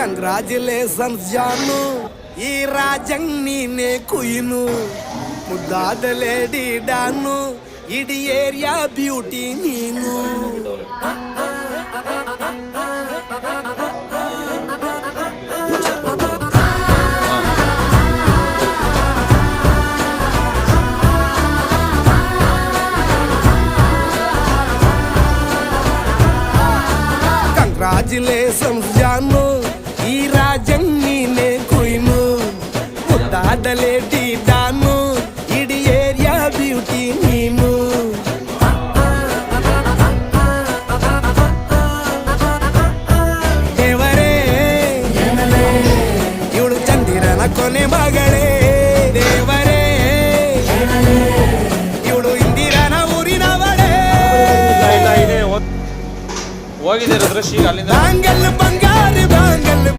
Congratulations ಜಾನು, ಈ ರಾಜಂಗ್ ನೀನೆ ಕುಯ್ನು, ಮುದ್ದಾದ ಲೇಡಿ ಡಾನು, ಇಡೀ ಏರಿಯಾ ಬ್ಯೂಟಿ ನೀನು. ಕಂಗ್ರಾಚುಲೇಷನ್ಸ್ ಜಾನು, ಈ ರಾಜಂಗ್ ನೀನೆ ಕುಯ್ನು, ಮುದ್ದಾದ ಲೇಡಿ ಡಾನು, ಇಡೀ ಏರಿಯಾ ಬ್ಯೂಟಿ ನೀನು. ದೇವರೇ ಇವಳು ಚಂದಿರನ ಕೊನೆ ಮಗಳೇ, ದೇವರೇ ಇವಳು ಇಂದಿರನ ಊರಿನವಳೇ. ಹೋಗಿದ್ದೀರ ದೃಶ್ಯ ಅಲ್ಲಿಂದ ಬಾಂಗಲ್ ಬಂಗ